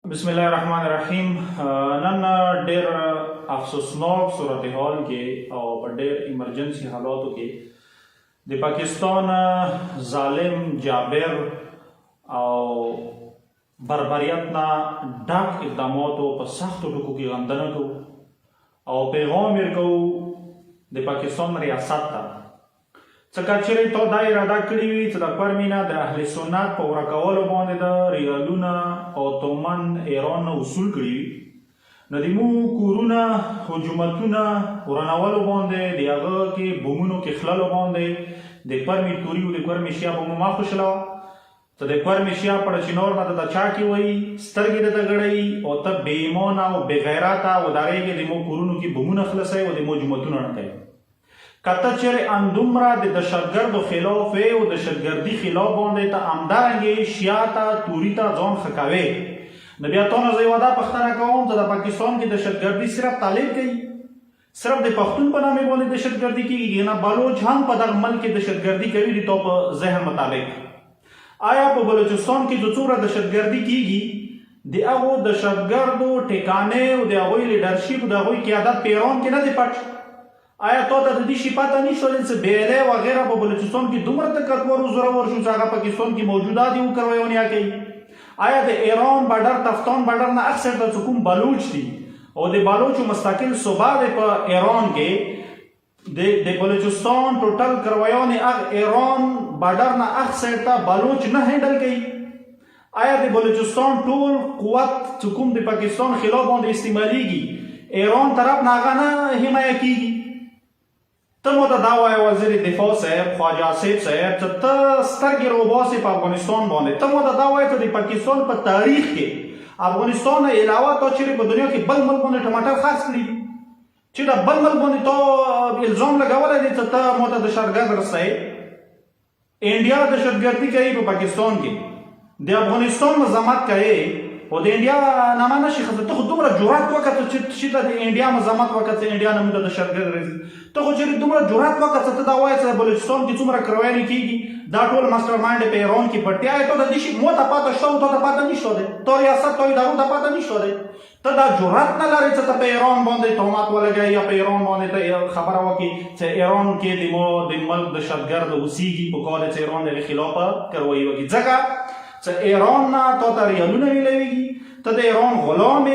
بسم الله الرحمن الرحیم. نن ډیر افسوسناک صورتحال کې او په ډیر ایمرجنسي حالاتو کې د پاکستان ظالم جابر او بربریت نه ډک اقداماتو په سختو ټکو کې غندنه کوو او پیغام یې ورکوو د پاکستان ریاست ته څکه چیرې تو دا اراده کړې وي چې د پرمینه د اهل سنت په ورکولو باندې د ریالونه او تومن ایران نه وصول کړي وي نو د مو کورونه هجومتونه ورانولو باندې د هغه کې بمونو کې خللو باندې د پرمي توري او د پرمي شیا په ما خوشله ته د پرمي شیا په چینور نه د چا کې وي سترګې د غړې او ته بې ایمان او بې غیرته او دغه کې د مو کورونو کې بمونه خلاصي او د مو هجومتونه نه کوي کته چیرې اندومره د دهشتګردو خلاف او دهشتګردي خلاف باندې ته همدارنګې شیا ته توري ته ځان ښه کوې نو بیا تا نه زه یوه دا پوښتنه کوم چې د پاکستان کې دهشتګردي صرف طالب کوي صرف د پښتون په نامې باندې دهشتګردي کېږي نه بلوچ هم په دغه ملک کې دهشتګردي کوي د تو په ذهن مطابق آیا په بلوچستان کې چې څومره دهشتګردي کېږي د هغو دهشتګردو ټکانې او د هغوی لیډرشپ د هغوی قیادت په ایران کې نه دی پټ آیا تو ته د دې شي پته نشته چې بیلی وغیره په بلوچستان کې دومره طاقتور او زورور شو چې هغه پاکستان کې موجوده دي او کرویونیا کوي آیا د ایران بارډر تفتان بارډر نه اکثر د کوم بلوچ دي او د بلوچو مستقل صوبه دی په ایران کې د بلوچستان ټوټل کرویون ایران بارډر نه اکثر ته بلوچ نه هینډل کوي آیا د بلوچستان ټول قوت چې کوم د پاکستان خلاف باندې استعمالیږي ایران طرف نه هغه نه حمایه کیږي ته مو ته دا وایه وزیر دفاع صاحب خواجه آصف صاحب چې ته سترګې روباسې په افغانستان باندې ته مو ته دا وایه چې د پاکستان په تاریخ کې افغانستان نه علاوه تا چیرې په دنیا کې بل ملک باندې ټماټر خرڅ کړي چې د بل ملک باندې تا الزام لګولی دی چې ته مو ته دهشتګرد رسوې انډیا دهشتګردي کوي په پاکستان کې د افغانستان مزاحمت کوي او د انډیا نامه نشي خزه ته خو دومره جرأت وکړه چې ته د انډیا مزاحمت وکړه چې انډیا نه موږ ته دهشتګرد راځي ته خو چې دومره جرأت وکړه چې ته دا وایې چې بلوچستان کې څومره کرویانې کېږي دا ټول ماسټر مایند په ایران کې پټیا دی ته د دې شي مو ته پته شته او ته ته پته نشته دی تو ریاست تو ادارو ته پته نشته دی ته دا جرأت نه لرې چې ته په ایران باندې تهمت ولګوې یا په ایران باندې ته خبره وکړې چې ایران کې د ملک دهشتګرد اوسېږي په کار چې ایران د هغې خلاف کرویي وکړي ځکه چې ایران نه تا ته ریالونه میلوېږي ته د ایران غلام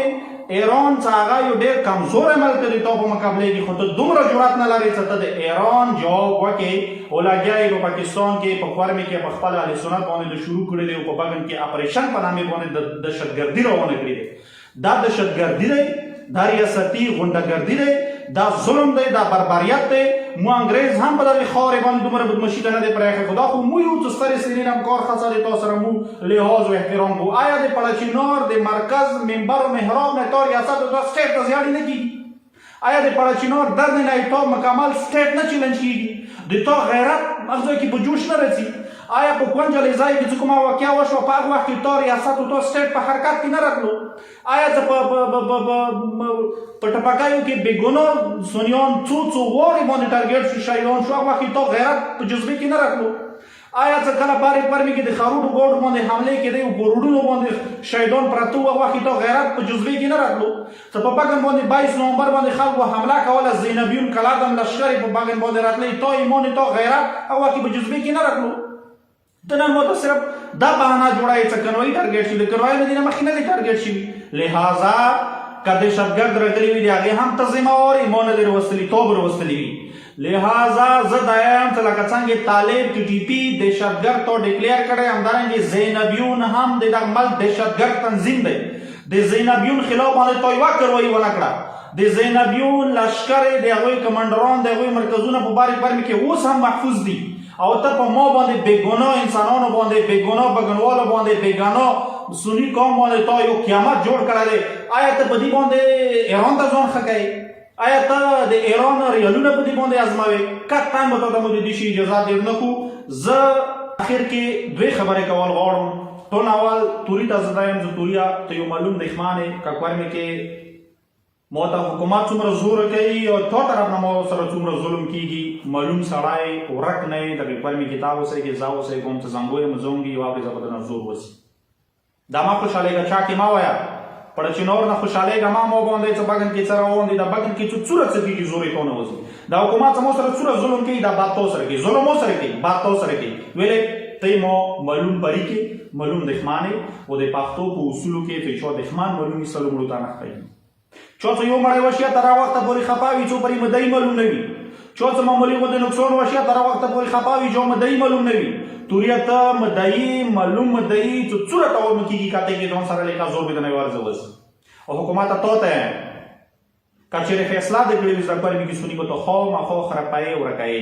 ایران چې هغه یو ډېر کمزوری ملک دی تا په مقابله کې خو ته دومره جرأت نه لرې چې ته د ایران جواب وکړې او لګیا یې په پاکستان کې په خورمې کې په خپل اهل سنت باندې شروع کړی دی او په بګن کې اپریشن په نامې باندې د دهشتګردي روانه کړې دی دا دهشتګردي دی دا ریاستي غونډهګردي دی دا ظلم دی دا بربریت دی مو انګریز هم په دغې خاورې باندې دومره بدمشي ته نه دی پرېښی خو دا خو مو یو چې سترې سیرین هم کار خاصه دی تا سره مو لحاظ و احترام کوو آیا د پړچینار د مرکز منبر و محراب نه تا ریاست و تا سټیټ ته زیاړې نه کېږي آیا د پړچینار درد نه تا مکمل سټیټ نه چلنج کېږي د تا غیرت مغزو کې په جوش نه راځي آیا په کونجلې ځای کې چې کومه واقعه وشوه په هغه وخت کې تا ریاست و تا سټیټ په حرکت کې نه راتلو آیا ته په ټپکایو کې بېګناه سنیان څو وارې باندې ټارګېټ شو شهیدان شو هغه وخت کې تا غیرت په جذبې کې نه راتلو آیا څه کله بارې پرمې کې د خروټو ګوډو باندې حملې کېدی او په روډونو باندې شهیدان پراته وو هغه وخت کې تا غیرت په جذبې کې نه راتلو څه په بګن باندې 22 نومبر باندې خلکو حمله کوله زینبیون کلادم لښکرې په بګن باندې راتلې تا ایمان تا غیرت هغه وخت کې په جذبې کې نه راتلو ته نن مو ته صرف دا بهانه جوړوي چې کنوایي ټارګېټ شوي د کنوایي نه دي نه مخکې نه دی ټارګېټ شوي لہذا که دهشتګرد راغلي وي د هغې هم ته ذمهوار یې ما نه دی راوستلي توب راوستلي وي لہذا زه دا یم چې لکه څنګه طالب ټي ټي پي دهشتګرد تو ډکلیئر کړی همدارنګې زینبیون هم د دغه ملک دهشتګرد تنظیم دی د زینبیون خلاف باندې تو یوه کروایي ونه کړه د زینبیون لښکرې د هغوی کمانډران د هغوی مرکزونه په بارې برمې کې اوس هم محفوظ دي او ته په ما باندې بېګناه انسانانو باندې بېګناه بګنوالو باندې بېګناه سني قوم باندې تا یو قیامت جوړ کړی دی آیا ته په دې باندې ایران ته ځان ښه کوې آیا ته د ایران ریالونه په دې باندې ازموې قطعا به تا ته مو د دې شي اجازه ډېر نه کړو زه اخر کې دوې خبرې کول غواړم ټول اول توري ته زه دا یم چې توریا ته یو معلوم دښمن یې که کورمې کې ما ته حکومت څومره زور کوي او تا طرف نه ما سره څومره ظلم کېږي معلوم سړی ورک نه یې د پرمې کتاب اوسئ کې زه اوسئ کوم چې زنګو یم زونګي یو اورې زه به درنه زور وسي دا ما خوشحالېږه چا کې ما وایه پړه چې نور نه خوشحالېږه ما مو باندې څه بګن کې څه روان دي دا بګن کې څه څوره څه کېږي زورې تو نه وځي دا حکومت مو سره څوره ظلم کوي دا بات تو سره کوي ظلم مو سره کوي بات تو سره کوي ویلې تی مو معلوم پرې کې معلوم دښمانې و د پښتو په اصولو کې ته چې دښمان معلومي سلو مړو ته نه ښایي چا څه یو مړی وشي تر هغه وخته پورې خفا وي څو پرې مدعي معلوم نه وي چا څه معمولي غوندې نقصان وشي تر هغه وخته پورې خفا وي چې مدعي معلوم نه وي توریت مدعي معلوم مدعي څه څوره ته ور کېږي کاته کې ځان سره لیکا زور به نه ورځي وځي او حکومت ته ته کچېره فیصله د کړې زده کړې کې سونی کو ته خو ما خو خرابای ورکای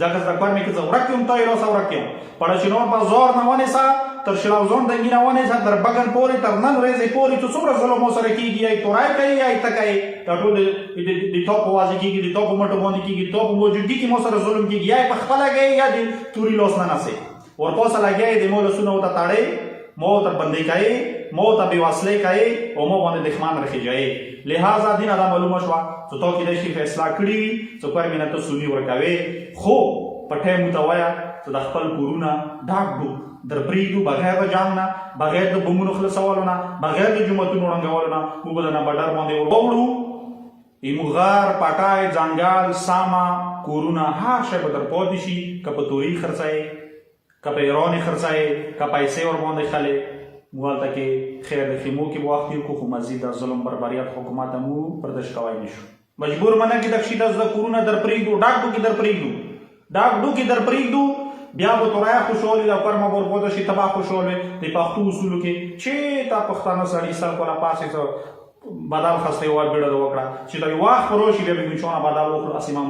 ځکه زده کړې کې زه ورکوم ته یو څو ورکوم پړ چې نور په زور نه ونه سا تر شلاوزون د ګینه ونه سا تر بغن پوري تر نن ورځې پوري ته څومره ظلم سره کیږي ای تورای کوي ای تکای دا ټول د ټاپ وازي کیږي د ټاپ موټو باندې کیږي ټاپ موجودي کې مو سره ظلم کیږي یا په خپل لګي یا د توري لوس نه نسي ورپوسه لګي د مول سونه وته تاړي مو تر بندي کوي مو ته بي واصله کوي او مو باندې دښمن رخي جاي لہذا دین دا معلومه شو چې تو کې د شي فیصله کړی چې پر مینه ته سونی ورکاوي خو پټه متوایا چې د خپل کورونه ډاکډو دربریدو بغیر د جامنا بغیر د بمونو خلاصولونه بغیر د جمعتونو رنګولونه موږ د نبډر باندې وروړو ایمغار پټای ځنګال ساما کورونه هر شی بدر پوت شي کپتوري خرڅای کپیرونی خرڅای کپایسه ور باندې خاله موالته کې خیر د خیمو کې وخت کو خو مزید ظلم بربریت حکومت مو پردش کوي نشو مجبور منه کې د شیدا ز کورونه در پریدو ډاکډو کې در پریدو بیا به تورای خوشاله دا پر ما ورپوده شي تبا خوشاله د پښتو اصول کې چې تا پښتانه سړی سر کولا پاسه ته بدل خسته و بیړه وکړه چې دا واخ پروشي به بچونه بدل وکړه اسیمه